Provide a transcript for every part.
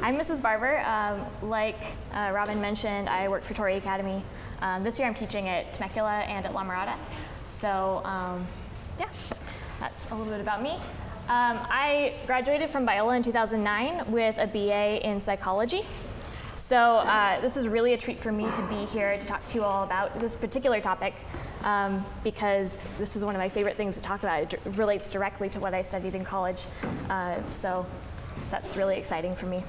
I'm Mrs. Barber. Like Robin mentioned, I work for Torrey Academy. This year I'm teaching at Temecula and at La Mirada. So yeah, that's a little bit about me. I graduated from Biola in 2009 with a BA in psychology. So this is really a treat for me to be here to talk to you all about this particular topic because this is one of my favorite things to talk about. It relates directly to what I studied in college. So that's really exciting for me.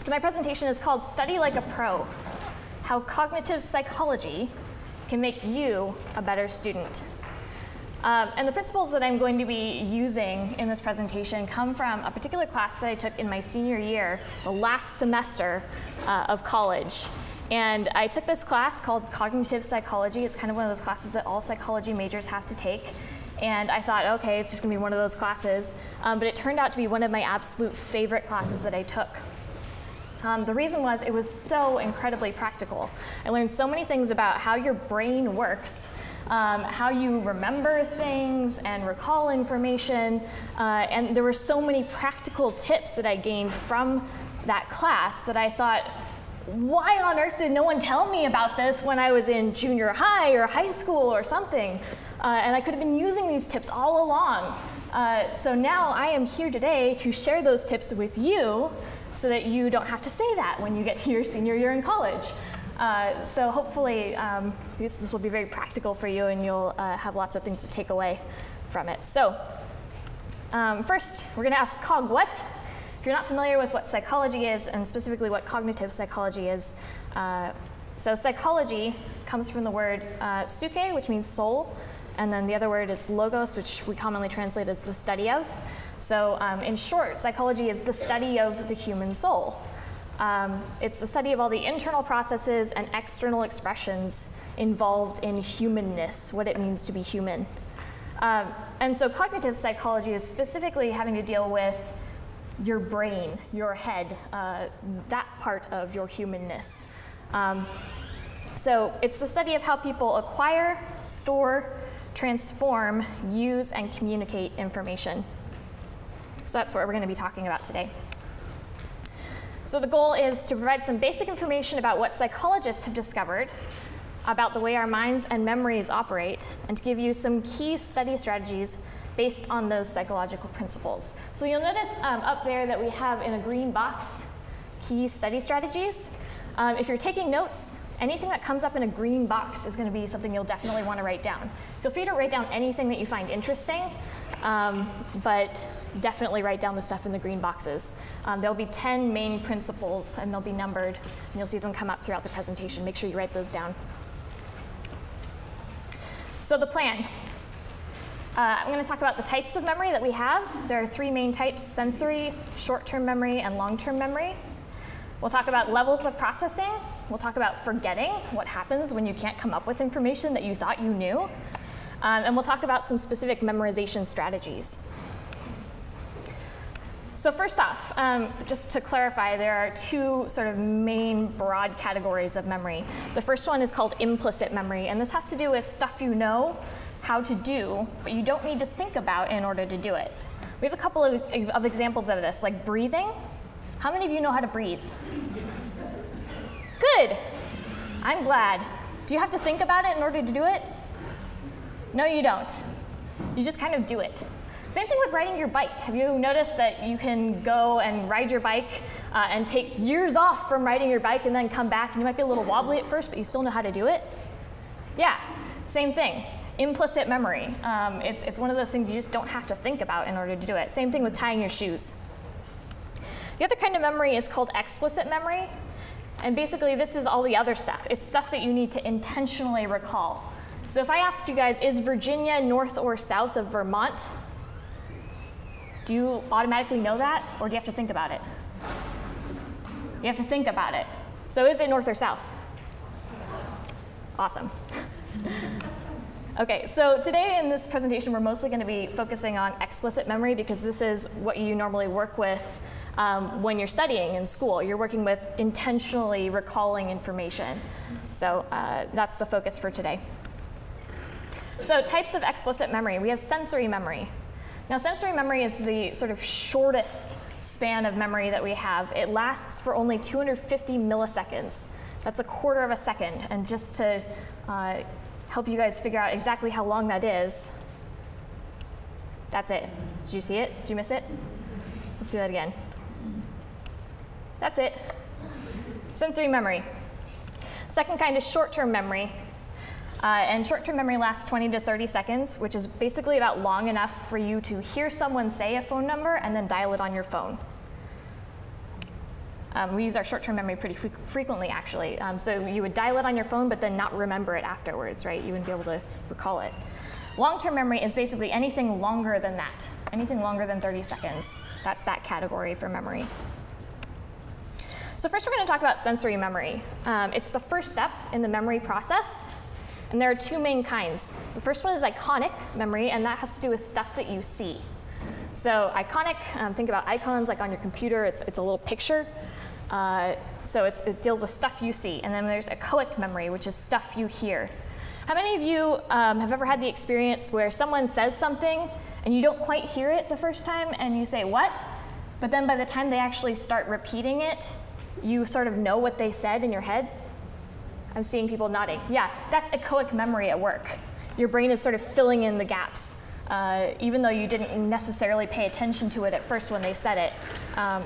So my presentation is called Study Like a Pro: How Cognitive Psychology Can Make You a Better Student. And the principles that I'm going to be using in this presentation come from a particular class that I took in my senior year, the last semester of college. And I took this class called Cognitive Psychology. It's kind of one of those classes that all psychology majors have to take. And I thought, okay, it's just going to be one of those classes. But it turned out to be one of my absolute favorite classes that I took. The reason was it was so incredibly practical. I learned so many things about how your brain works, how you remember things and recall information, and there were so many practical tips that I gained from that class that I thought, why on earth did no one tell me about this when I was in junior high or high school or something? And I could have been using these tips all along. So now I am here today to share those tips with you so that you don't have to say that when you get to your senior year in college. So hopefully this will be very practical for you and you'll have lots of things to take away from it. So first, we're going to ask cog what? If you're not familiar with what psychology is, and specifically what cognitive psychology is, so psychology comes from the word psyche, which means soul, and then the other word is logos, which we commonly translate as the study of. So in short, psychology is the study of the human soul. It's the study of all the internal processes and external expressions involved in humanness, what it means to be human. And so cognitive psychology is specifically having to deal with your brain, your head, that part of your humanness. So it's the study of how people acquire, store, transform, use, and communicate information. So that's what we're going to be talking about today. So the goal is to provide some basic information about what psychologists have discovered about the way our minds and memories operate, and to give you some key study strategies based on those psychological principles. So you'll notice up there that we have in a green box key study strategies. If you're taking notes, anything that comes up in a green box is going to be something you'll definitely want to write down. Feel free to write down anything that you find interesting, but definitely write down the stuff in the green boxes. There'll be 10 main principles, and they'll be numbered, and you'll see them come up throughout the presentation. Make sure you write those down. So the plan. I'm going to talk about the types of memory that we have. There are 3 main types: sensory, short-term memory, and long-term memory. We'll talk about levels of processing. We'll talk about forgetting, what happens when you can't come up with information that you thought you knew. And we'll talk about some specific memorization strategies. So first off, just to clarify, there are 2 sort of main broad categories of memory. The first one is called implicit memory, and this has to do with stuff you know how to do, but you don't need to think about in order to do it. We have a couple of examples of this, like breathing. How many of you know how to breathe? Good. I'm glad. Do you have to think about it in order to do it? No, you don't. You just kind of do it. Same thing with riding your bike. Have you noticed that you can go and ride your bike and take years off from riding your bike and then come back, and you might be a little wobbly at first, but you still know how to do it? Yeah, same thing. Implicit memory. It's one of those things you just don't have to think about in order to do it. Same thing with tying your shoes. The other kind of memory is called explicit memory. And basically, this is all the other stuff. It's stuff that you need to intentionally recall. So if I asked you guys, is Virginia north or south of Vermont? Do you automatically know that, or do you have to think about it? You have to think about it. So is it north or south? Awesome. Okay, so today in this presentation, we're mostly going to be focusing on explicit memory because this is what you normally work with when you're studying in school. You're working with intentionally recalling information. So that's the focus for today. So types of explicit memory. We have sensory memory. Now, sensory memory is the sort of shortest span of memory that we have. It lasts for only 250 milliseconds. That's a quarter of a second. And just to help you guys figure out exactly how long that is, that's it. Did you see it? Did you miss it? Let's do that again. That's it. Sensory memory. Second kind is short-term memory. And short-term memory lasts 20 to 30 seconds, which is basically about long enough for you to hear someone say a phone number and then dial it on your phone. We use our short-term memory pretty frequently, actually. So you would dial it on your phone, but then not remember it afterwards, right? You wouldn't be able to recall it. Long-term memory is basically anything longer than that, anything longer than 30 seconds. That's that category for memory. So first we're going to talk about sensory memory. It's the first step in the memory process. And there are two main kinds. The first one is iconic memory, and that has to do with stuff that you see. So iconic, think about icons like on your computer. It's a little picture. So it deals with stuff you see. And then there's echoic memory, which is stuff you hear. How many of you have ever had the experience where someone says something and you don't quite hear it the first time and you say, what? But then by the time they actually start repeating it, you sort of know what they said in your head? I'm seeing people nodding. Yeah, that's echoic memory at work. Your brain is sort of filling in the gaps. Even though you didn't necessarily pay attention to it at first when they said it,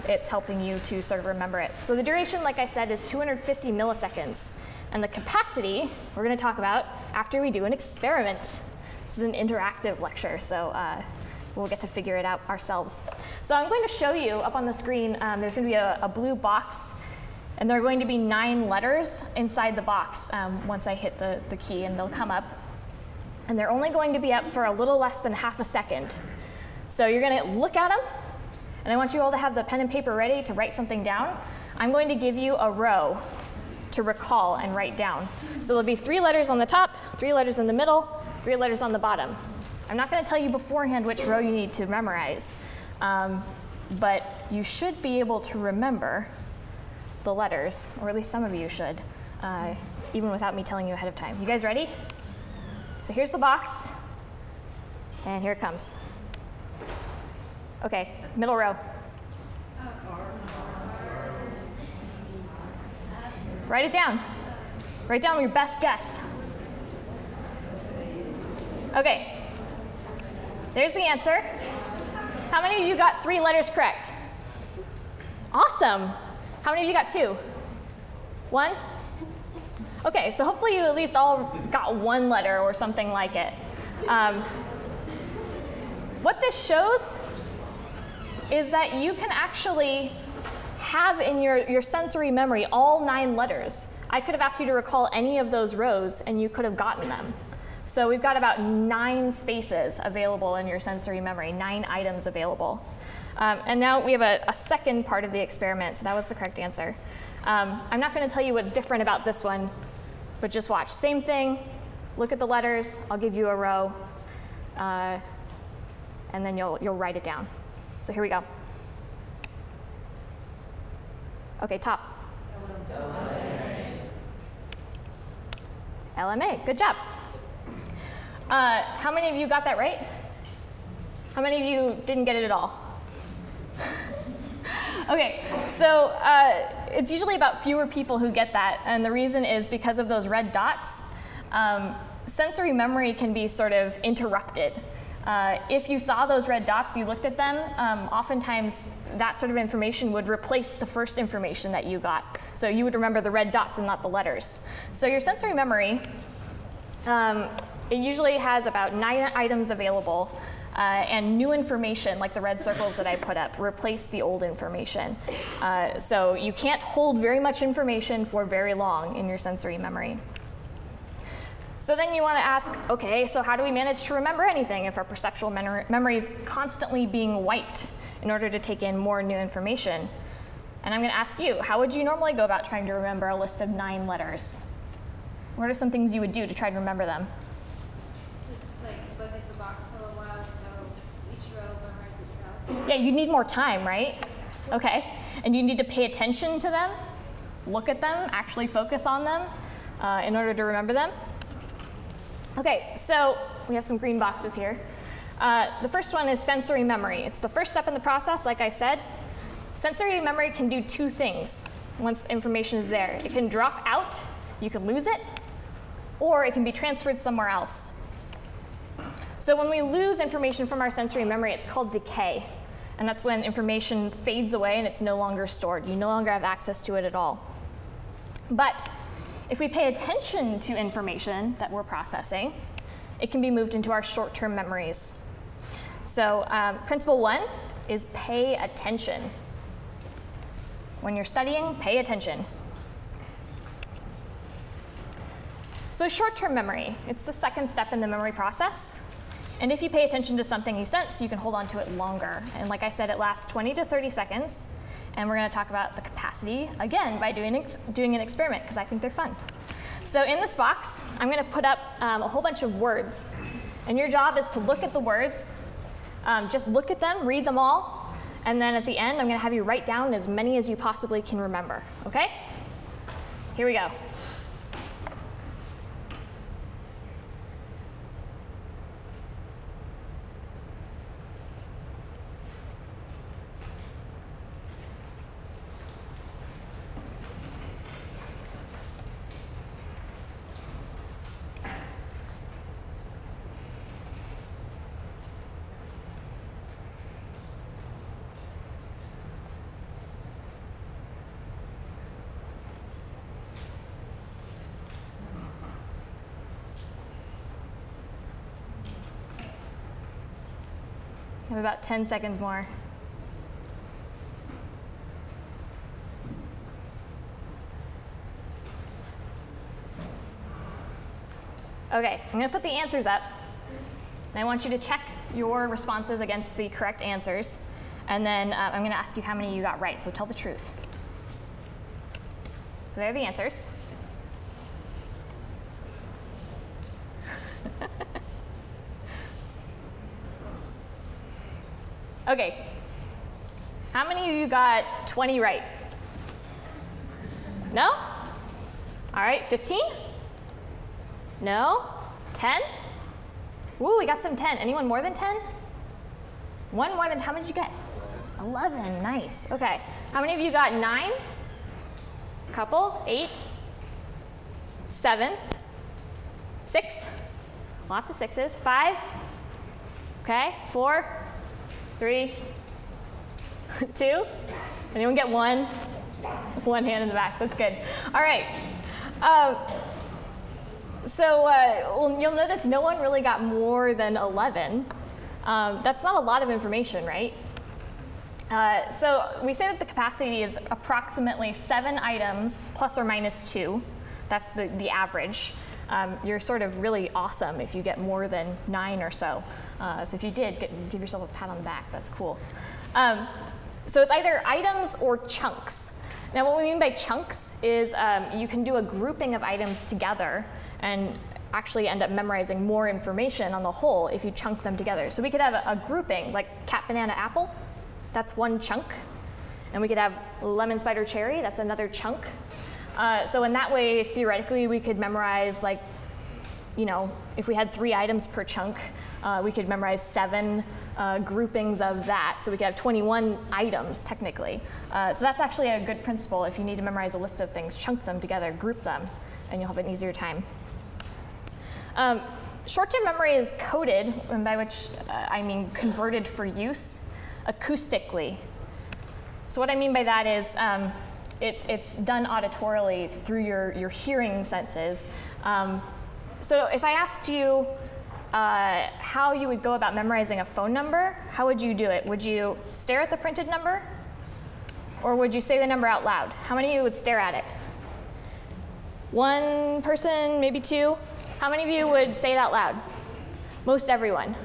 it's helping you to sort of remember it. So the duration, like I said, is 250 milliseconds. And the capacity, we're going to talk about after we do an experiment. This is an interactive lecture, so we'll get to figure it out ourselves. So I'm going to show you up on the screen, there's going to be a blue box. And there are going to be 9 letters inside the box once I hit the key, and they'll come up. And they're only going to be up for a little less than half a second. So you're going to look at them, and I want you all to have the pen and paper ready to write something down. I'm going to give you a row to recall and write down. So there'll be 3 letters on the top, 3 letters in the middle, 3 letters on the bottom. I'm not going to tell you beforehand which row you need to memorize, but you should be able to remember the letters, or at least some of you should, even without me telling you ahead of time. You guys ready? So here's the box, and here it comes. Okay, middle row. Write it down. Write down your best guess. Okay, there's the answer. How many of you got 3 letters correct? Awesome. How many of you got 2? 1? Okay, so hopefully you at least all got 1 letter or something like it. What this shows is that you can actually have in your sensory memory all 9 letters. I could have asked you to recall any of those rows, and you could have gotten them. So we've got about 9 spaces available in your sensory memory, 9 items available. And now we have a second part of the experiment, so that was the correct answer. I'm not going to tell you what's different about this one, but just watch. Same thing, look at the letters, I'll give you a row, and then you'll write it down. So here we go. Okay, top. LMA, good job. How many of you got that right? How many of you didn't get it at all? Okay, so it's usually about fewer people who get that, and the reason is because of those red dots. Sensory memory can be sort of interrupted. If you saw those red dots, you looked at them, oftentimes that sort of information would replace the first information that you got. So you would remember the red dots and not the letters. So your sensory memory, it usually has about 9 items available. And new information, like the red circles that I put up, replace the old information. So you can't hold very much information for very long in your sensory memory. So then you want to ask, okay, so how do we manage to remember anything if our perceptual memory is constantly being wiped in order to take in more new information? And I'm going to ask you, how would you normally go about trying to remember a list of 9 letters? What are some things you would do to try to remember them? Yeah, you need more time, right? Okay, and you need to pay attention to them, look at them, actually focus on them in order to remember them. Okay, so we have some green boxes here. The first one is sensory memory. It's the first step in the process, like I said. Sensory memory can do two things once information is there. It can drop out, you can lose it, or it can be transferred somewhere else. So when we lose information from our sensory memory, it's called decay. And that's when information fades away and it's no longer stored. You no longer have access to it at all. But if we pay attention to information that we're processing, it can be moved into our short-term memories. So principle 1 is pay attention. When you're studying, pay attention. So short-term memory, it's the second step in the memory process. And if you pay attention to something you sense, you can hold on to it longer. And like I said, it lasts 20 to 30 seconds. And we're going to talk about the capacity, again, by doing an experiment, because I think they're fun. So in this box, I'm going to put up a whole bunch of words. And your job is to look at the words, just look at them, read them all. And then at the end, I'm going to have you write down as many as you possibly can remember. OK? Here we go. I have about 10 seconds more. OK, I'm going to put the answers up. And I want you to check your responses against the correct answers. And then I'm going to ask you how many you got right, so tell the truth. So there are the answers. OK, how many of you got 20 right? No? All right, 15? No? 10? Woo, we got some 10. Anyone more than 10? One more than, how many did you get? 11, nice. OK, how many of you got 9? Couple, 8, 7, 6, lots of 6s, 5, OK, 4, 3, 2. Anyone get 1? One hand in the back. That's good. All right. Well, you'll notice no one really got more than 11. That's not a lot of information, right? So we say that the capacity is approximately 7 items plus or minus 2. That's the average. You're sort of really awesome if you get more than 9 or so. So if you did, give yourself a pat on the back. That's cool. So it's either items or chunks. Now what we mean by chunks is you can do a grouping of items together and actually end up memorizing more information on the whole if you chunk them together. So we could have a grouping like cat, banana, apple. That's one chunk. And we could have lemon, spider, cherry. That's another chunk. So in that way, theoretically, we could memorize, like, you know, if we had 3 items per chunk, we could memorize 7 groupings of that. So we could have 21 items, technically. So that's actually a good principle. If you need to memorize a list of things, chunk them together, group them, and you'll have an easier time. Short-term memory is coded, and by which I mean converted for use, acoustically. So what I mean by that is it's done auditorily through your hearing senses. So if I asked you how you would go about memorizing a phone number, how would you do it? Would you stare at the printed number? Or would you say the number out loud? How many of you would stare at it? 1 person, maybe 2? How many of you would say it out loud? Most everyone.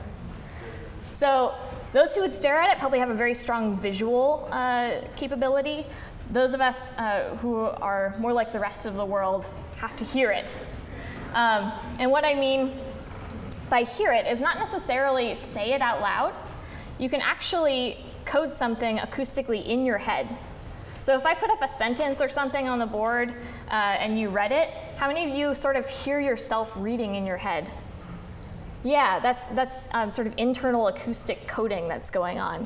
So those who would stare at it probably have a very strong visual capability. Those of us who are more like the rest of the world have to hear it. And what I mean by hear it is not necessarily say it out loud. You can actually code something acoustically in your head. So if I put up a sentence or something on the board and you read it, how many of you sort of hear yourself reading in your head? Yeah, that's sort of internal acoustic coding that's going on.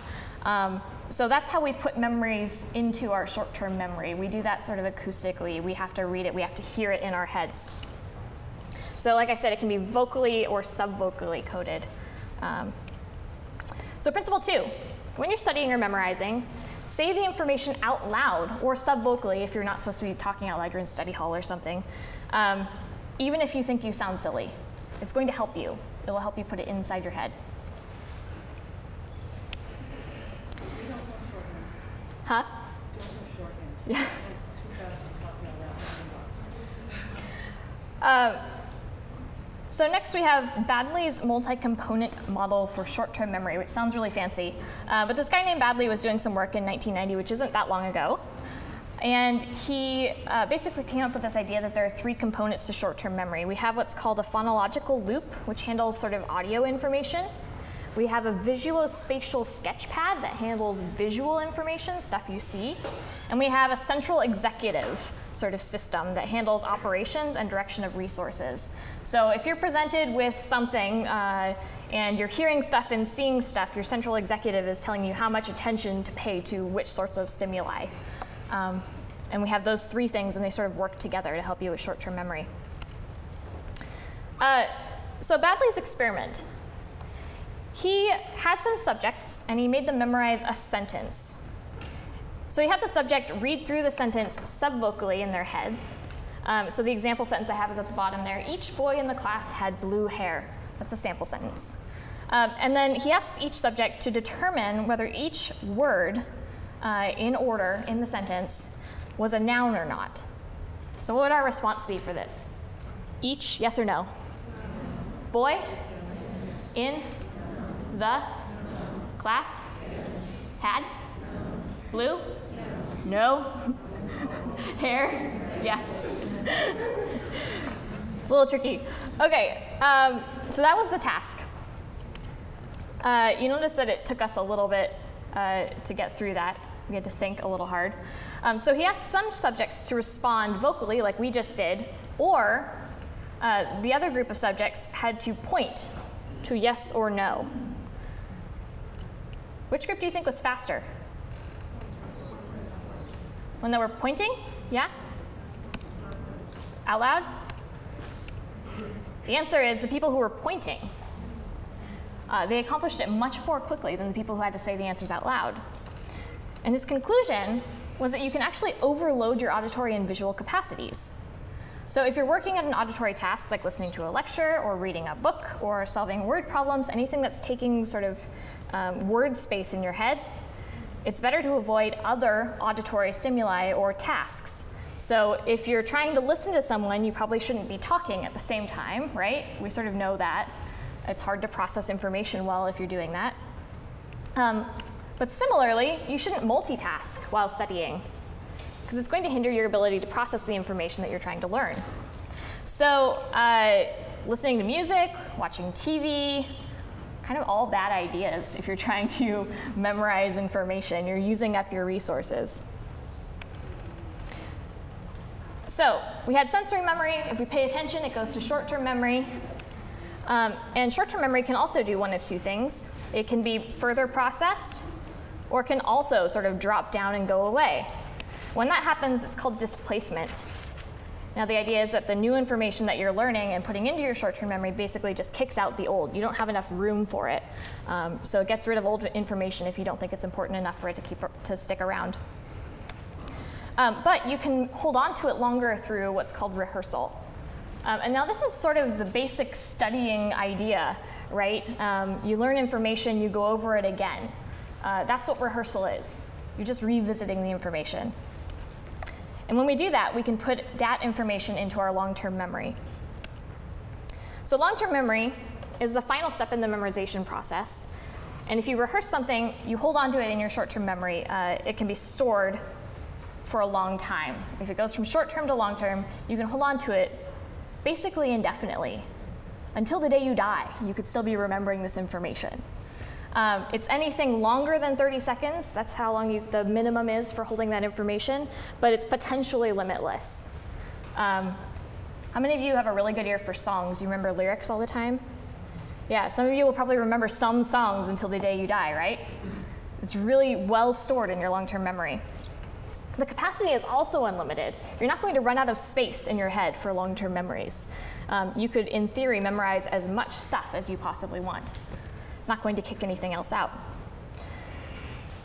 So that's how we put memories into our short-term memory. We do that sort of acoustically. We have to read it. We have to hear it in our heads. So like I said, it can be vocally or subvocally coded. So principle 2, when you're studying or memorizing, say the information out loud or subvocally if you're not supposed to be talking out loud, you're in study hall or something, even if you think you sound silly. It's going to help you. It will help you put it inside your head. Huh? Yeah. So next we have Baddeley's multi-component model for short-term memory, which sounds really fancy. But this guy named Baddeley was doing some work in 1990, which isn't that long ago. And he basically came up with this idea that there are 3 components to short-term memory. We have what's called a phonological loop, which handles sort of audio information. We have a visuospatial sketchpad that handles visual information, stuff you see. And we have a central executive sort of system that handles operations and direction of resources. So if you're presented with something and you're hearing stuff and seeing stuff, your central executive is telling you how much attention to pay to which sorts of stimuli. And we have those 3 things, and they sort of work together to help you with short-term memory. So Baddeley's experiment. He had some subjects, and he made them memorize a sentence. So he had the subject read through the sentence subvocally in their head. So the example sentence I have is at the bottom there. Each boy in the class had blue hair. That's a sample sentence. And then he asked each subject to determine whether each word in order in the sentence was a noun or not. So what would our response be for this? Each, yes or no? Boy, in the class, had, blue, no, hair, yes. It's a little tricky. Okay, so that was the task. You notice that it took us a little bit to get through that. We had to think a little hard. So he asked some subjects to respond vocally, like we just did, or the other group of subjects had to point to yes or no. Which group do you think was faster? When they were pointing? Yeah? Out loud? The answer is the people who were pointing. They accomplished it much more quickly than the people who had to say the answers out loud. And his conclusion was that you can actually overload your auditory and visual capacities. So if you're working at an auditory task, like listening to a lecture or reading a book or solving word problems, anything that's taking sort of word space in your head, it's better to avoid other auditory stimuli or tasks. So if you're trying to listen to someone, you probably shouldn't be talking at the same time, right? We sort of know that. It's hard to process information well if you're doing that. But similarly, you shouldn't multitask while studying, because it's going to hinder your ability to process the information that you're trying to learn. So listening to music, watching TV, kind of all bad ideas if you're trying to memorize information. You're using up your resources. So we had sensory memory. If we pay attention, it goes to short-term memory. And short-term memory can also do one of 2 things. It can be further processed, or it can also sort of drop down and go away. When that happens, it's called displacement. Now the idea is that the new information that you're learning and putting into your short-term memory basically just kicks out the old. You don't have enough room for it. So it gets rid of old information if you don't think it's important enough for it to stick around. But you can hold on to it longer through what's called rehearsal. And now this is sort of the basic studying idea, right? You learn information, you go over it again. That's what rehearsal is. You're just revisiting the information. And when we do that, we can put that information into our long-term memory. So long-term memory is the final step in the memorization process. And if you rehearse something, you hold on to it in your short-term memory. It can be stored for a long time. If it goes from short-term to long-term, you can hold on to it basically indefinitely. Until the day you die, you could still be remembering this information. It's anything longer than 30 seconds. That's how long the minimum is for holding that information, but it's potentially limitless. How many of you have a really good ear for songs? You remember lyrics all the time? Yeah, some of you will probably remember some songs until the day you die, right? It's really well stored in your long-term memory. The capacity is also unlimited. You're not going to run out of space in your head for long-term memories. You could, in theory, memorize as much stuff as you possibly want. It's not going to kick anything else out.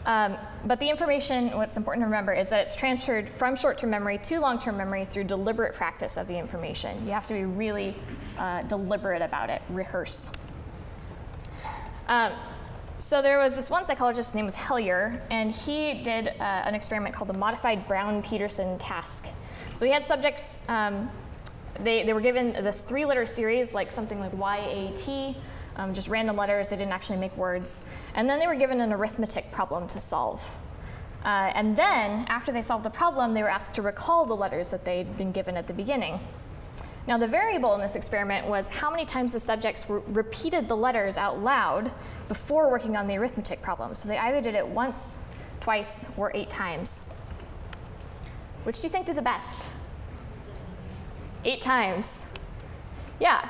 But the information, what's important to remember is that it's transferred from short-term memory to long-term memory through deliberate practice of the information. You have to be really deliberate about it, rehearse. So there was this one psychologist, his name was Hellier, and he did an experiment called the modified Brown-Peterson task. So he had subjects, they were given this 3-letter series, like something like YAT, just random letters, they didn't actually make words. And then they were given an arithmetic problem to solve. And then, after they solved the problem, they were asked to recall the letters that they'd been given at the beginning. Now, the variable in this experiment was how many times the subjects repeated the letters out loud before working on the arithmetic problem. So they either did it once, twice, or 8 times. Which do you think did the best? 8 times. Yeah.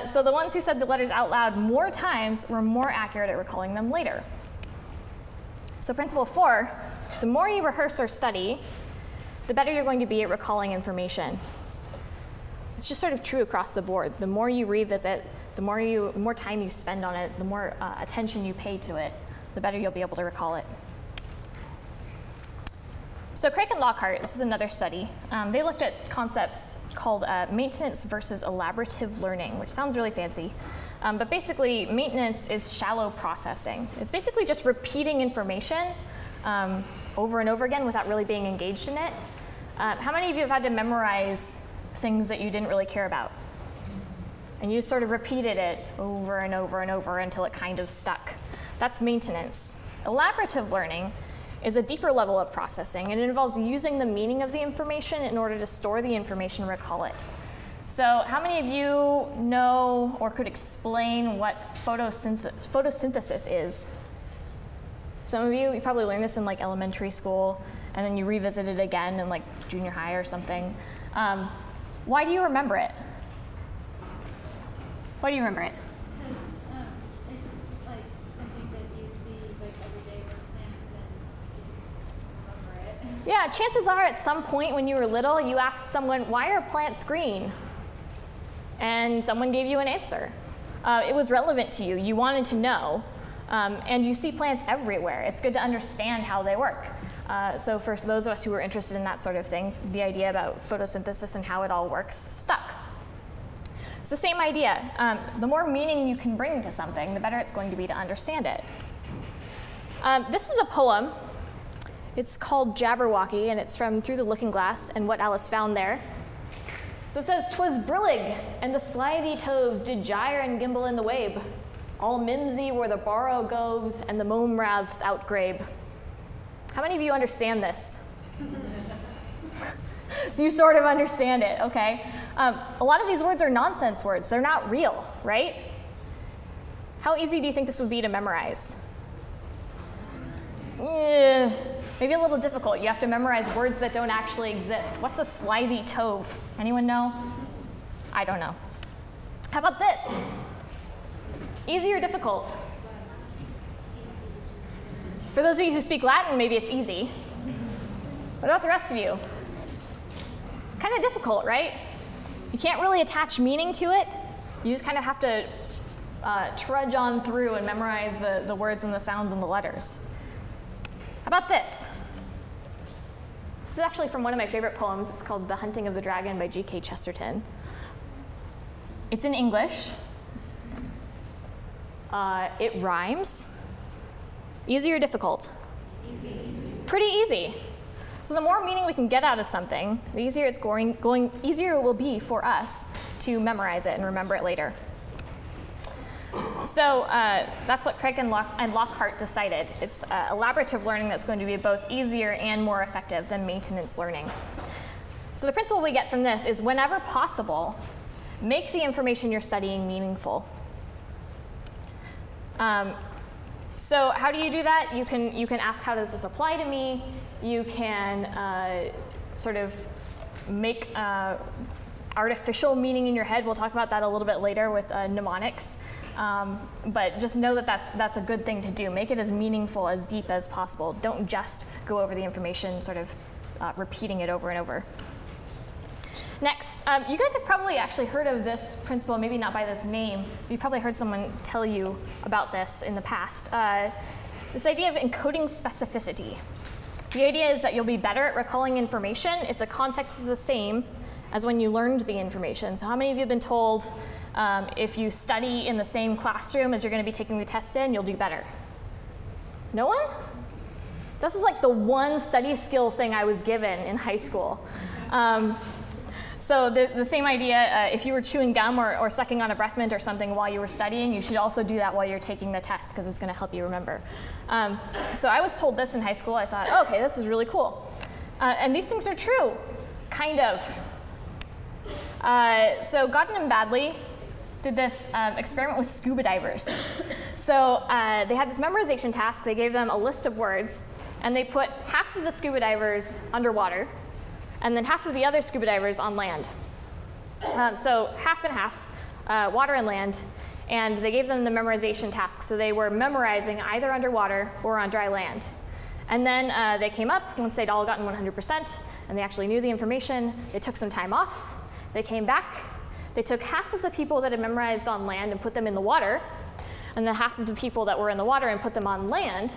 So the ones who said the letters out loud more times were more accurate at recalling them later. So principle 4, the more you rehearse or study, the better you're going to be at recalling information. It's just sort of true across the board. The more you revisit, the more time you spend on it, the more attention you pay to it, the better you'll be able to recall it. So Craig and Lockhart, this is another study. They looked at concepts called maintenance versus elaborative learning, which sounds really fancy. But basically, maintenance is shallow processing. It's basically just repeating information over and over again without really being engaged in it. How many of you have had to memorize things that you didn't really care about? And you just sort of repeated it over and over and over until it kind of stuck. That's maintenance. Elaborative learning is a deeper level of processing, and it involves using the meaning of the information in order to store the information and recall it. So how many of you know or could explain what photosynthesis is? Some of you probably learned this in like elementary school, and then you revisit it again in like junior high or something. Why do you remember it? Why do you remember it? Because it's just like something that you see like every day with plants, and you just remember it. Yeah, chances are at some point when you were little, you asked someone, why are plants green? And someone gave you an answer. It was relevant to you. You wanted to know. And you see plants everywhere. It's good to understand how they work. So for those of us who were interested in that sort of thing, the idea about photosynthesis and how it all works stuck. It's the same idea. The more meaning you can bring to something, the better it's going to be to understand it. This is a poem. It's called Jabberwocky, and it's from Through the Looking Glass and What Alice Found There. So it says, "'Twas brillig, and the slithy toves did gyre and gimble in the wabe. All mimsy were the borrow goves, and the mome raths outgrabe." How many of you understand this? So you sort of understand it, okay. A lot of these words are nonsense words. They're not real, right? How easy do you think this would be to memorize? Maybe a little difficult. You have to memorize words that don't actually exist. What's a slithy tove? Anyone know? I don't know. How about this? Easy or difficult? For those of you who speak Latin, maybe it's easy. What about the rest of you? Kind of difficult, right? You can't really attach meaning to it. You just kind of have to trudge on through and memorize the words and the sounds and the letters. How about this? This is actually from one of my favorite poems. It's called The Hunting of the Dragon by G.K. Chesterton. It's in English. It rhymes. Easy or difficult? Easy. Pretty easy. So the more meaning we can get out of something, the easier easier it will be for us to memorize it and remember it later. So that's what Craig and Lockhart decided. It's elaborative learning that's going to be both easier and more effective than maintenance learning. So the principle we get from this is whenever possible, make the information you're studying meaningful. So how do you do that? You can ask, how does this apply to me? You can sort of make artificial meaning in your head. We'll talk about that a little bit later with mnemonics. But just know that that's a good thing to do. Make it as meaningful, as deep as possible. Don't just go over the information, sort of repeating it over and over. Next, you guys have probably actually heard of this principle, maybe not by this name. You've probably heard someone tell you about this in the past. This idea of encoding specificity. The idea is that you'll be better at recalling information if the context is the same as when you learned the information. So how many of you have been told if you study in the same classroom as you're going to be taking the test in, you'll do better? No one? This is like the one study skill thing I was given in high school. So the same idea, if you were chewing gum or sucking on a breath mint or something while you were studying, you should also do that while you're taking the test because it's going to help you remember. So I was told this in high school. I thought, oh, okay, this is really cool. And these things are true, kind of. So Godden and Baddeley did this experiment with scuba divers. So they had this memorization task. They gave them a list of words, and they put half of the scuba divers underwater, and then half of the other scuba divers on land. So half and half, water and land, and they gave them the memorization task. So they were memorizing either underwater or on dry land. And then they came up once they'd all gotten 100%, and they actually knew the information. They took some time off. They came back. They took half of the people that had memorized on land and put them in the water, and then half of the people that were in the water and put them on land.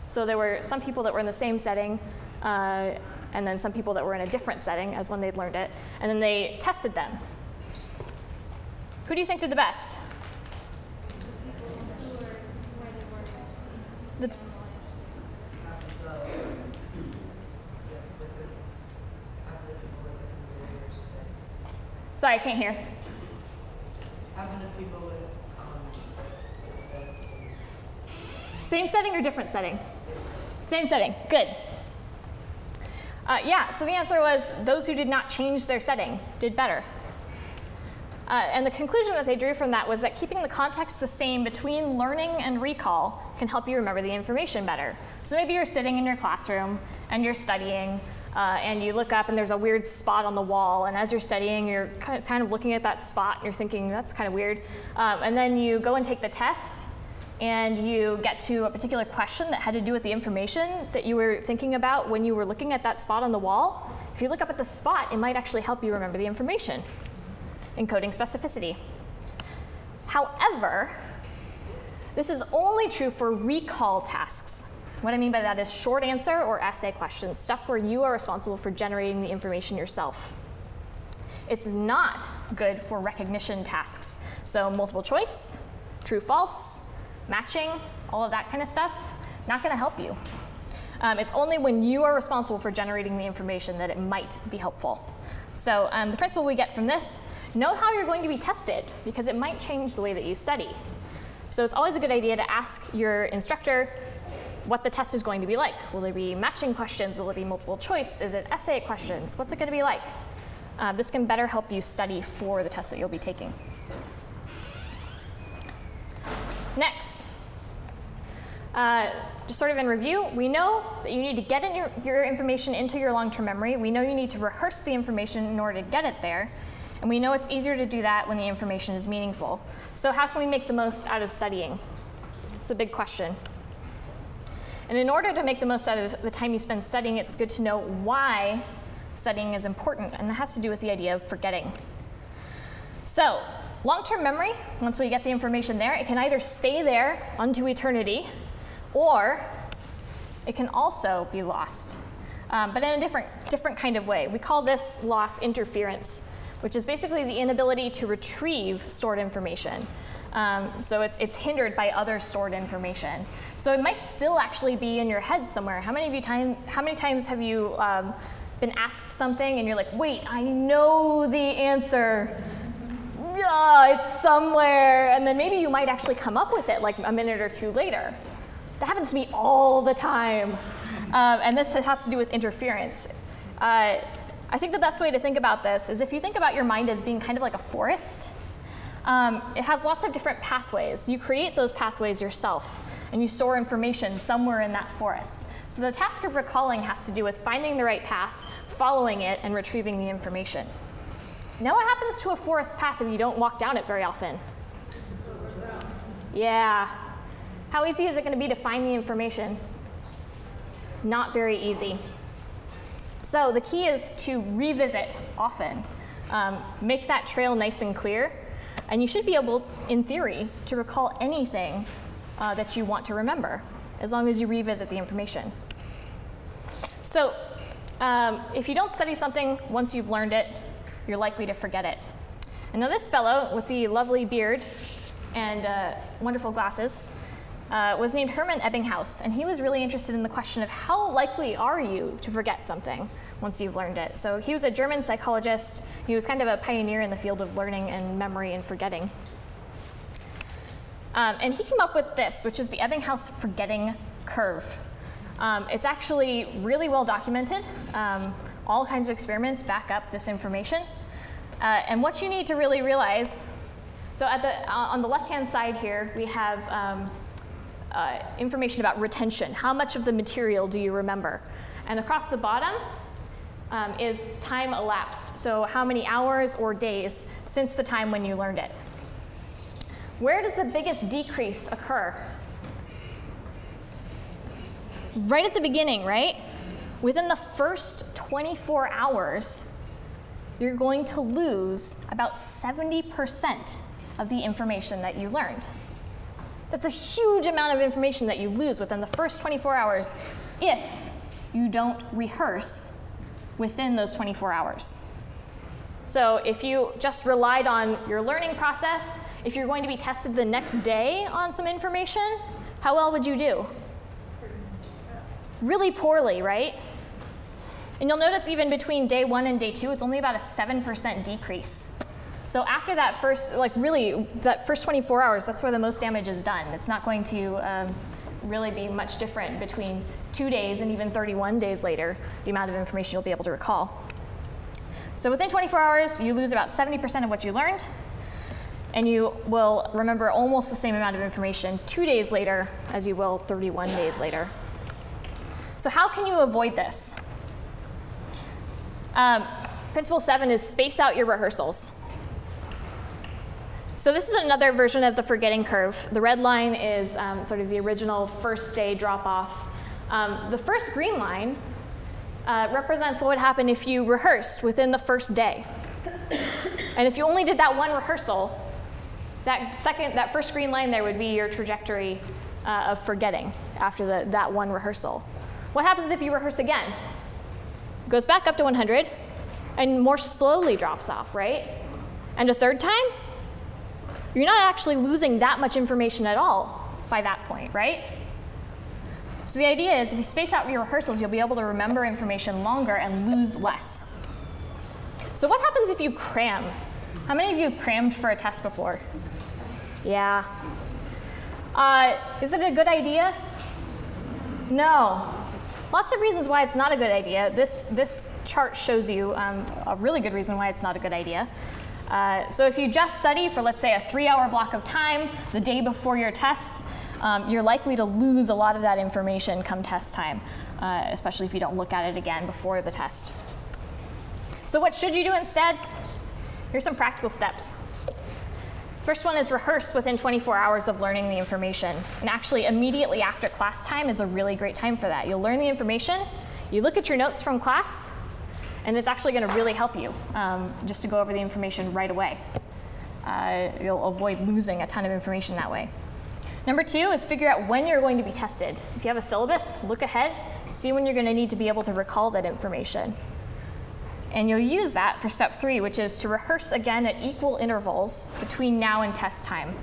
So there were some people that were in the same setting, and then some people that were in a different setting as when they'd learned it. And then they tested them. Who do you think did the best? Sorry, I can't hear. Having the people with Same setting or different setting? Same setting. Good. Yeah, so the answer was those who did not change their setting did better. And the conclusion that they drew from that was that keeping the context the same between learning and recall can help you remember the information better. So maybe you're sitting in your classroom and you're studying, and you look up and there's a weird spot on the wall, and as you're studying, you're kind of looking at that spot and you're thinking, that's kind of weird. And then you go and take the test, and you get to a particular question that had to do with the information that you were thinking about when you were looking at that spot on the wall. If you look up at the spot, it might actually help you remember the information. Encoding specificity. However, this is only true for recall tasks. What I mean by that is short answer or essay questions, stuff where you are responsible for generating the information yourself. It's not good for recognition tasks. So multiple choice, true, false, matching, all of that kind of stuff, not going to help you. It's only when you are responsible for generating the information that it might be helpful. So the principle we get from this, know how you're going to be tested, because it might change the way that you study. So it's always a good idea to ask your instructor what the test is going to be like. Will there be matching questions? Will it be multiple choice? Is it essay questions? What's it going to be like? This can better help you study for the test that you'll be taking. Next, just sort of in review, we know that you need to get your information into your long-term memory. We know you need to rehearse the information in order to get it there. And we know it's easier to do that when the information is meaningful. So how can we make the most out of studying? It's a big question. And in order to make the most out of the time you spend studying, it's good to know why studying is important. And that has to do with the idea of forgetting. So long-term memory, once we get the information there, it can either stay there unto eternity, or it can also be lost, but in a different kind of way. We call this loss interference, which is basically the inability to retrieve stored information. So it's hindered by other stored information. So it might still actually be in your head somewhere. How many times have you been asked something and you're like, wait, I know the answer. It's somewhere. And then maybe you might actually come up with it like a minute or two later. That happens to me all the time. And this has to do with interference. I think the best way to think about this is if you think about your mind as being kind of like a forest. It has lots of different pathways. You create those pathways yourself, and you store information somewhere in that forest. So the task of recalling has to do with finding the right path, following it, and retrieving the information. Now what happens to a forest path if you don't walk down it very often? Yeah. How easy is it going to be to find the information? Not very easy. So the key is to revisit often. Make that trail nice and clear. And you should be able, in theory, to recall anything that you want to remember, as long as you revisit the information. So if you don't study something once you've learned it, you're likely to forget it. And now this fellow with the lovely beard and wonderful glasses was named Hermann Ebbinghaus, and he was really interested in the question of how likely are you to forget something once you've learned it. So he was a German psychologist. He was kind of a pioneer in the field of learning and memory and forgetting. And he came up with this, which is the Ebbinghaus forgetting curve. It's actually really well documented. All kinds of experiments back up this information. And what you need to really realize, so on the left-hand side here, we have information about retention. How much of the material do you remember? And across the bottom is time elapsed. So how many hours or days since the time when you learned it. Where does the biggest decrease occur? Right at the beginning, right? Within the first 24 hours, you're going to lose about 70% of the information that you learned. That's a huge amount of information that you lose within the first 24 hours if you don't rehearse within those 24 hours. So if you just relied on your learning process, if you're going to be tested the next day on some information, how well would you do? Really poorly, right? And you'll notice even between day 1 and day 2, it's only about a 7% decrease. So after that first, that first 24 hours, that's where the most damage is done. It's not going to really be much different between 2 days and even 31 days later, the amount of information you'll be able to recall. So within 24 hours, you lose about 70% of what you learned, and you will remember almost the same amount of information 2 days later as you will 31 days later. So how can you avoid this? Principle 7 is space out your rehearsals. So this is another version of the forgetting curve. The red line is sort of the original first day drop-off. The first green line represents what would happen if you rehearsed within the first day. And if you only did that one rehearsal, that first green line there would be your trajectory of forgetting after that one rehearsal. What happens if you rehearse again? It goes back up to 100 and more slowly drops off, right? And a third time, you're not actually losing that much information at all by that point, right? So the idea is if you space out your rehearsals, you'll be able to remember information longer and lose less. So what happens if you cram? How many of you crammed for a test before? Yeah. Is it a good idea? No. Lots of reasons why it's not a good idea. This chart shows you a really good reason why it's not a good idea. So if you just study for, let's say, a 3-hour block of time the day before your test, you're likely to lose a lot of that information come test time, especially if you don't look at it again before the test. So what should you do instead? Here's some practical steps. First one is rehearse within 24 hours of learning the information. And actually, immediately after class time is a really great time for that. You'll learn the information, you look at your notes from class, and it's actually going to really help you just to go over the information right away. You'll avoid losing a ton of information that way. Number 2 is figure out when you're going to be tested. If you have a syllabus, look ahead, see when you're going to need to be able to recall that information. And you'll use that for step 3, which is to rehearse again at equal intervals between now and test time.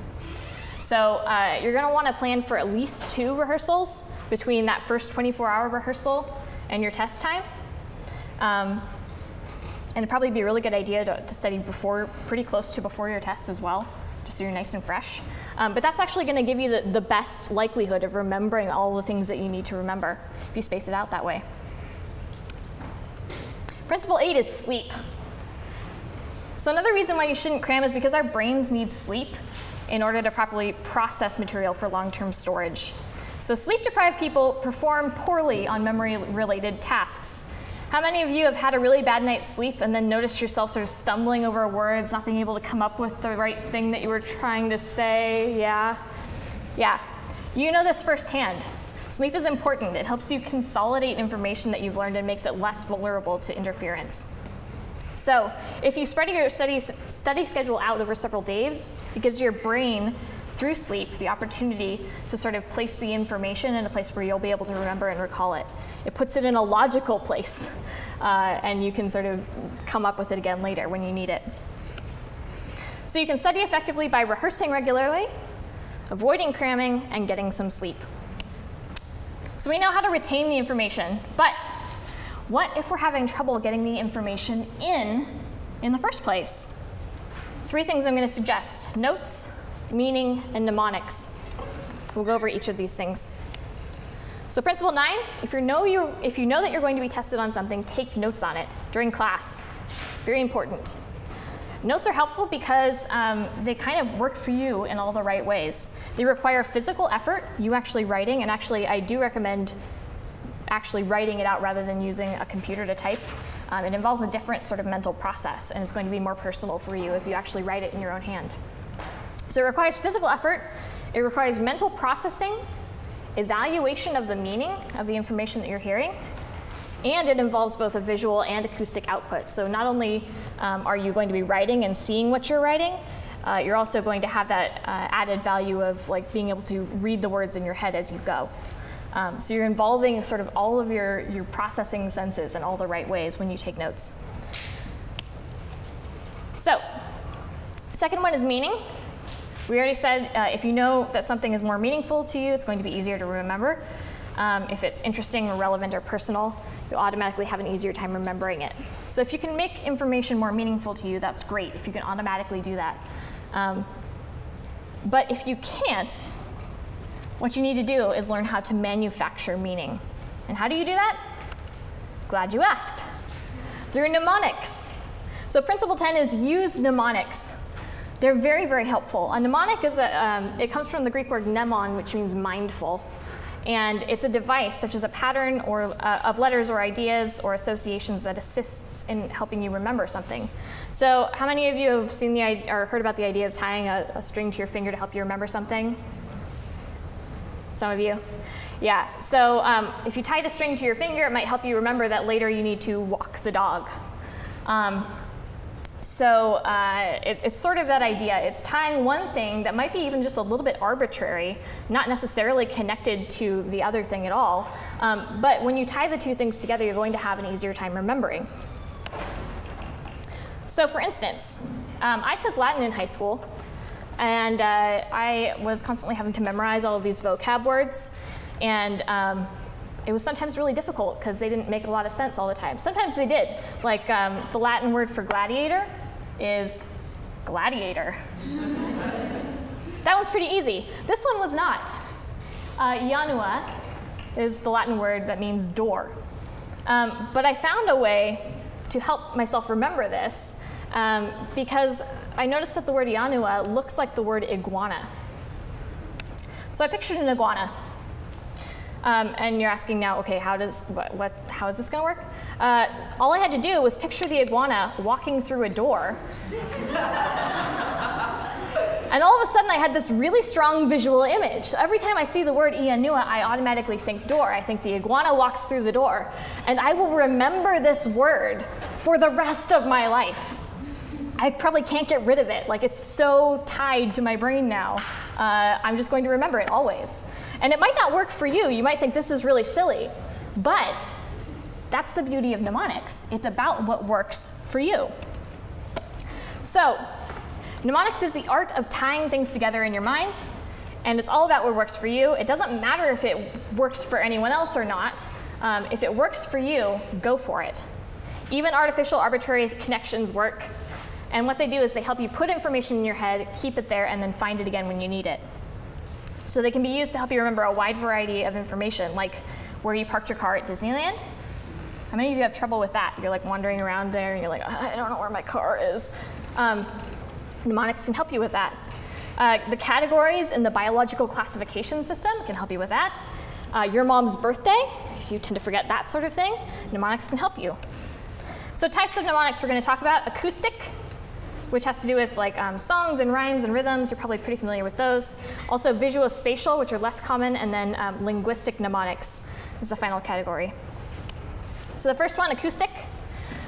So you're going to want to plan for at least 2 rehearsals between that first 24-hour rehearsal and your test time. And it'd probably be a really good idea to study pretty close to before your test as well, just so you're nice and fresh. But that's actually going to give you the best likelihood of remembering all the things that you need to remember if you space it out that way. Principle 8 is sleep. So another reason why you shouldn't cram is because our brains need sleep in order to properly process material for long-term storage. So sleep-deprived people perform poorly on memory-related tasks. How many of you have had a really bad night's sleep and then noticed yourself sort of stumbling over words, not being able to come up with the right thing that you were trying to say? Yeah? Yeah. You know this firsthand. Sleep is important. It helps you consolidate information that you've learned and makes it less vulnerable to interference. So if you spread your study schedule out over several days, it gives your brain, through sleep, the opportunity to sort of place the information in a place where you'll be able to remember and recall it. It puts it in a logical place, and you can sort of come up with it again later when you need it. So you can study effectively by rehearsing regularly, avoiding cramming, and getting some sleep. So we know how to retain the information, but what if we're having trouble getting the information in the first place? 3 things I'm going to suggest: notes, meaning, and mnemonics. We'll go over each of these things. So principle 9, if you know that you're going to be tested on something, take notes on it during class. Very important. Notes are helpful because they kind of work for you in all the right ways. They require physical effort, you actually writing, and actually I do recommend actually writing it out rather than using a computer to type. It involves a different sort of mental process, and it's going to be more personal for you if you actually write it in your own hand. So it requires physical effort, it requires mental processing, evaluation of the meaning of the information that you're hearing, and it involves both a visual and acoustic output. So not only are you going to be writing and seeing what you're writing, you're also going to have that added value of like being able to read the words in your head as you go. So you're involving sort of all of your processing senses in all the right ways when you take notes. So, second one is meaning. We already said if you know that something is more meaningful to you, it's going to be easier to remember. If it's interesting or relevant or personal, you'll automatically have an easier time remembering it. So if you can make information more meaningful to you, that's great, if you can automatically do that. But if you can't, what you need to do is learn how to manufacture meaning. And how do you do that? Glad you asked. Through mnemonics. So principle 10 is use mnemonics. They're very, very helpful. A mnemonic is it comes from the Greek word mnemon, which means mindful. And it's a device, such as a pattern of letters or ideas or associations that assists in helping you remember something. So how many of you have seen or heard about the idea of tying a string to your finger to help you remember something? Some of you? Yeah, so if you tied a string to your finger, it might help you remember that later you need to walk the dog. It's sort of that idea. It's tying one thing that might be even just a little bit arbitrary, not necessarily connected to the other thing at all. But when you tie the 2 things together, you're going to have an easier time remembering. So for instance, I took Latin in high school, and I was constantly having to memorize all of these vocab words. And it was sometimes really difficult because they didn't make a lot of sense all the time. Sometimes they did. Like the Latin word for gladiator is gladiator. That one's pretty easy. This one was not. Janua is the Latin word that means door. But I found a way to help myself remember this because I noticed that the word Janua looks like the word iguana. So I pictured an iguana. And you're asking now, okay, how is this going to work? All I had to do was picture the iguana walking through a door. And all of a sudden, I had this really strong visual image. So every time I see the word Ianua, I automatically think door. I think the iguana walks through the door. And I will remember this word for the rest of my life. I probably can't get rid of it. Like, it's so tied to my brain now. I'm just going to remember it always. And it might not work for you. You might think this is really silly. But that's the beauty of mnemonics. It's about what works for you. So mnemonics is the art of tying things together in your mind. And it's all about what works for you. It doesn't matter if it works for anyone else or not. If it works for you, go for it. Even artificial arbitrary connections work. And what they do is they help you put information in your head, keep it there, and then find it again when you need it. So they can be used to help you remember a wide variety of information, like where you parked your car at Disneyland. How many of you have trouble with that? You're like wandering around there and you're like, I don't know where my car is. Mnemonics can help you with that. The categories in the biological classification system can help you with that. your mom's birthday, if you tend to forget that sort of thing, mnemonics can help you. So types of mnemonics we're going to talk about: acoustic, which has to do with like songs and rhymes and rhythms. You're probably pretty familiar with those. Also visuospatial, which are less common, and then linguistic mnemonics is the final category. So the first one, acoustic,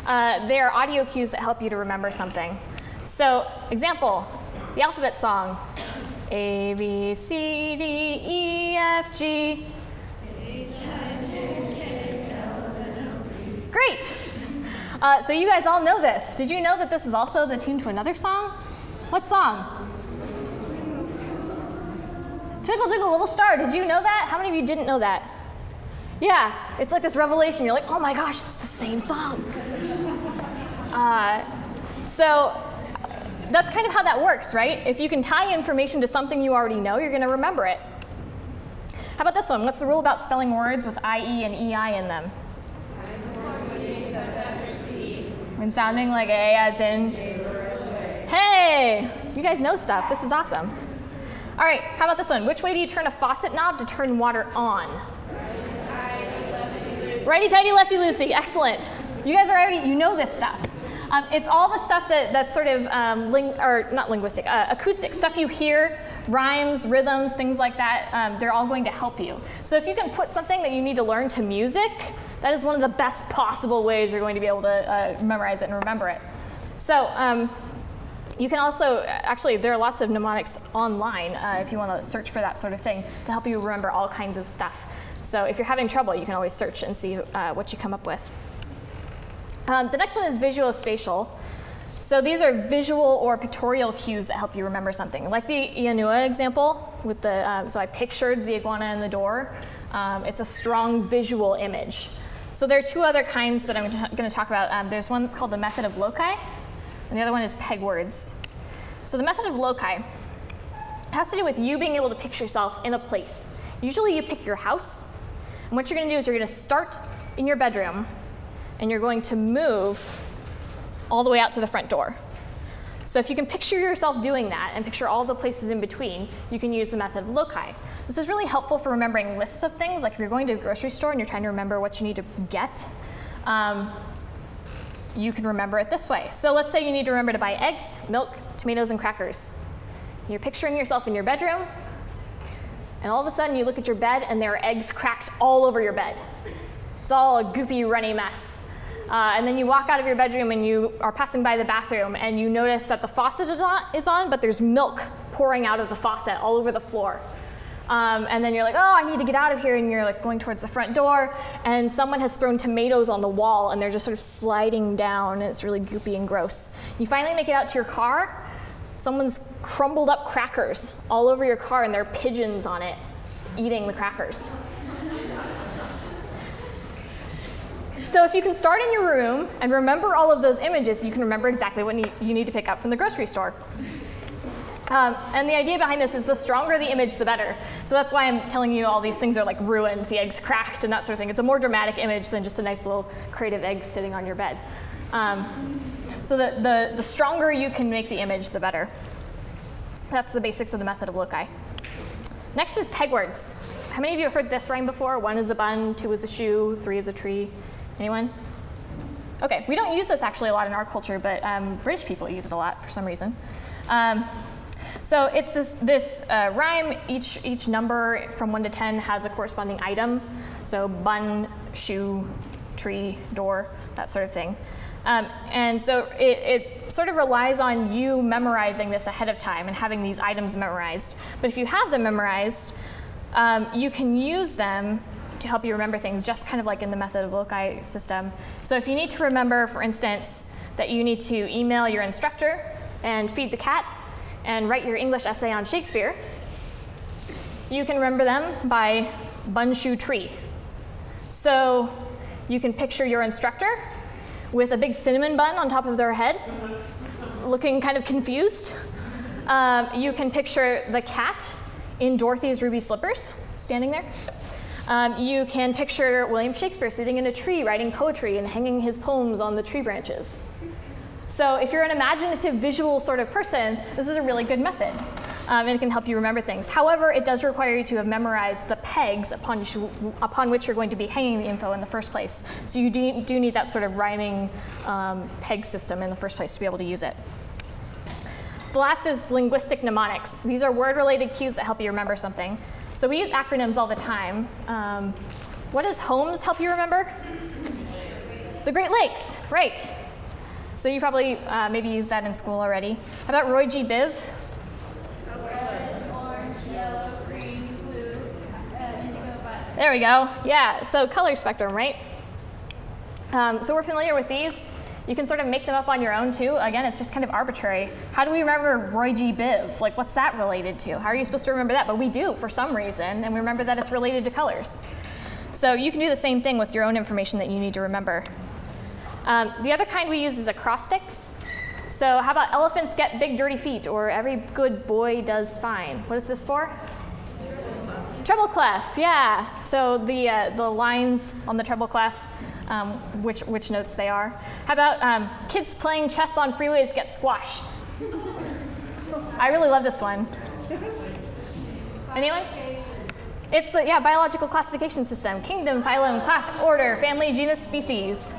they are audio cues that help you to remember something. So example, the alphabet song, A, B, C, D, E, F, G. Great. So you guys all know this. Did you know that this is also the tune to another song? What song? Twinkle, Twinkle, Little Star. Did you know that? How many of you didn't know that? Yeah, it's like this revelation. You're like, oh my gosh, it's the same song. So that's kind of how that works, right? If you can tie information to something you already know, you're going to remember it. How about this one? What's the rule about spelling words with IE and EI in them? When sounding like A as in, hey, you guys know stuff. This is awesome. All right, how about this one? Which way do you turn a faucet knob to turn water on? Righty-tighty, lefty-loosey. Excellent. You guys are already, you know this stuff. It's all the stuff that's sort of, not linguistic, acoustic, stuff you hear, rhymes, rhythms, things like that. They're all going to help you. So if you can put something that you need to learn to music, that is one of the best possible ways you're going to be able to memorize it and remember it. So you can also, actually, there are lots of mnemonics online if you want to search for that sort of thing to help you remember all kinds of stuff. So if you're having trouble, you can always search and see what you come up with. The next one is visuospatial. So these are visual or pictorial cues that help you remember something. Like the Ianua example with the, so I pictured the iguana in the door. It's a strong visual image. So there are two other kinds that I'm going to talk about. There's one that's called the method of loci, and the other one is peg words. So the method of loci has to do with you being able to picture yourself in a place. Usually you pick your house, and what you're going to do is you're going to start in your bedroom, and you're going to move all the way out to the front door. So if you can picture yourself doing that and picture all the places in between, you can use the method of loci. This is really helpful for remembering lists of things. Like if you're going to the grocery store and you're trying to remember what you need to get, you can remember it this way. So let's say you need to remember to buy eggs, milk, tomatoes, and crackers. You're picturing yourself in your bedroom, and all of a sudden you look at your bed and there are eggs cracked all over your bed. It's all a goopy, runny mess. And then you walk out of your bedroom and you are passing by the bathroom and you notice that the faucet is on, but there's milk pouring out of the faucet all over the floor. And then you're like, oh, I need to get out of here, and you're like going towards the front door, and someone has thrown tomatoes on the wall and they're just sort of sliding down, and it's really goopy and gross. You finally make it out to your car, someone's crumbled up crackers all over your car and there are pigeons on it eating the crackers. So if you can start in your room and remember all of those images, you can remember exactly what you need to pick up from the grocery store. And the idea behind this is the stronger the image, the better. So that's why I'm telling you all these things are like ruined, the egg's cracked and that sort of thing. It's a more dramatic image than just a nice little crate of eggs sitting on your bed. So the stronger you can make the image, the better. That's the basics of the method of loci. Next is peg words. How many of you have heard this rhyme before? 1 is a bun, 2 is a shoe, 3 is a tree. Anyone? Okay, we don't use this actually a lot in our culture, but British people use it a lot for some reason. So it's this rhyme. Each number from 1 to 10 has a corresponding item. So bun, shoe, tree, door, that sort of thing. And so it sort of relies on you memorizing this ahead of time and having these items memorized. But if you have them memorized, you can use them to help you remember things, just kind of like in the method of loci system. So if you need to remember, for instance, that you need to email your instructor and feed the cat and write your English essay on Shakespeare, you can remember them by bun, shoe, tree. So you can picture your instructor with a big cinnamon bun on top of their head, looking kind of confused. You can picture the cat in Dorothy's ruby slippers, standing there. You can picture William Shakespeare sitting in a tree writing poetry and hanging his poems on the tree branches. So if you're an imaginative visual sort of person, this is a really good method. and it can help you remember things. However, it does require you to have memorized the pegs upon which you're going to be hanging the info in the first place. So you do need that sort of rhyming peg system in the first place to be able to use it. The last is linguistic mnemonics. These are word-related cues that help you remember something. So we use acronyms all the time. What does HOMES help you remember? The Great Lakes, right. So you probably maybe used that in school already. How about Roy G. Biv? Red, orange, yellow, green, blue, indigo, violet. There we go. Yeah, so color spectrum, right? So we're familiar with these. You can sort of make them up on your own too. Again, it's just kind of arbitrary. How do we remember Roy G. Biv? Like, what's that related to? How are you supposed to remember that? But we do for some reason, and we remember that it's related to colors. So you can do the same thing with your own information that you need to remember. The other kind we use is acrostics. So how about elephants get big dirty feet, or every good boy does fine? What is this for? Treble clef, yeah. So the lines on the treble clef, which notes they are. How about kids playing chess on freeways get squashed? I really love this one. Anyone? It's the biological classification system. Kingdom, phylum, class, order, family, genus, species.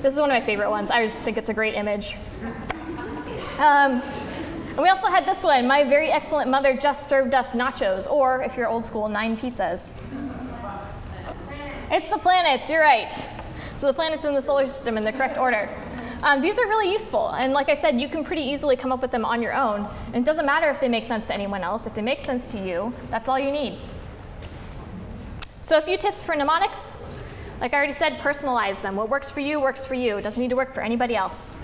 This is one of my favorite ones. I just think it's a great image. And we also had this one. My very excellent mother just served us nachos, or if you're old school, 9 pizzas. It's the planets, you're right. So the planets in the solar system in the correct order. These are really useful, and like I said, you can pretty easily come up with them on your own. And it doesn't matter if they make sense to anyone else. If they make sense to you, that's all you need. So a few tips for mnemonics. Like I already said, personalize them. What works for you works for you. It doesn't need to work for anybody else.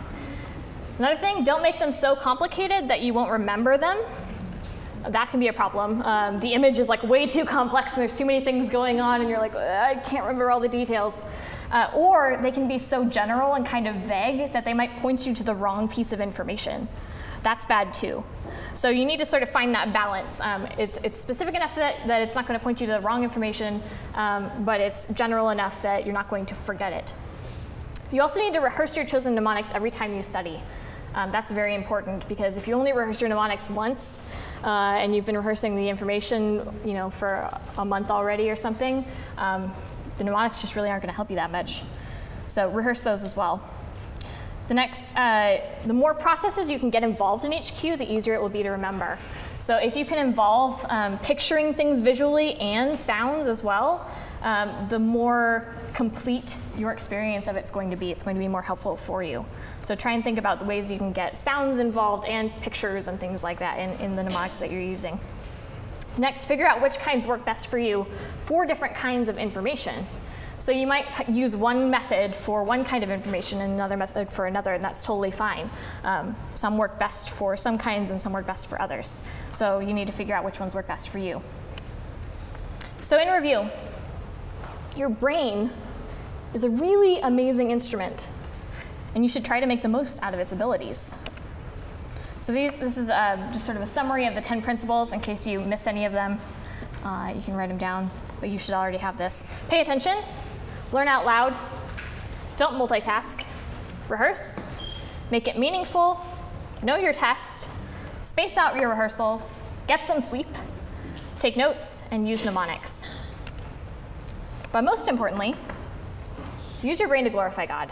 Another thing, don't make them so complicated that you won't remember them. That can be a problem. The image is like way too complex and there's too many things going on and you're like, I can't remember all the details. Or they can be so general and kind of vague that they might point you to the wrong piece of information. That's bad too. So you need to sort of find that balance. It's specific enough that it's not going to point you to the wrong information, but it's general enough that you're not going to forget it. You also need to rehearse your chosen mnemonics every time you study. That's very important because if you only rehearse your mnemonics once and you've been rehearsing the information, for a month already or something, the mnemonics just really aren't going to help you that much. So rehearse those as well. The next, the more processes you can get involved in each cue, the easier it will be to remember. So if you can involve picturing things visually and sounds as well, the more complete your experience of it's going to be. It's going to be more helpful for you. So try and think about the ways you can get sounds involved and pictures and things like that in the mnemonics that you're using. Next, figure out which kinds work best for you for different kinds of information. So you might use one method for one kind of information and another method for another, and that's totally fine. Some work best for some kinds and some work best for others. So you need to figure out which ones work best for you. So in review, your brain is a really amazing instrument, and you should try to make the most out of its abilities. So this is just sort of a summary of the 10 principles in case you miss any of them. You can write them down, but you should already have this. Pay attention, learn out loud, don't multitask, rehearse, make it meaningful, know your test, space out your rehearsals, get some sleep, take notes, and use mnemonics. But most importantly, use your brain to glorify God.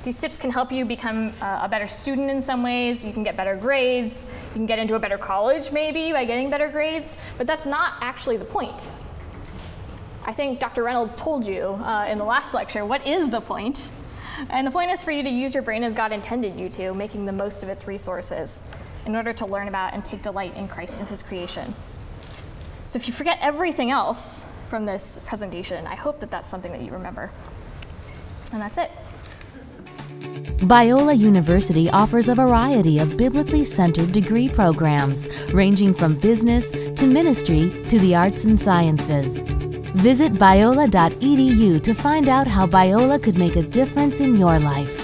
These tips can help you become a better student in some ways. You can get better grades. You can get into a better college maybe by getting better grades, but that's not actually the point. I think Dr. Reynolds told you in the last lecture, what is the point? And the point is for you to use your brain as God intended you to, making the most of its resources in order to learn about and take delight in Christ and his creation. So if you forget everything else from this presentation, I hope that that's something that you remember. And that's it. Biola University offers a variety of biblically centered degree programs, ranging from business to ministry to the arts and sciences. Visit biola.edu to find out how Biola could make a difference in your life.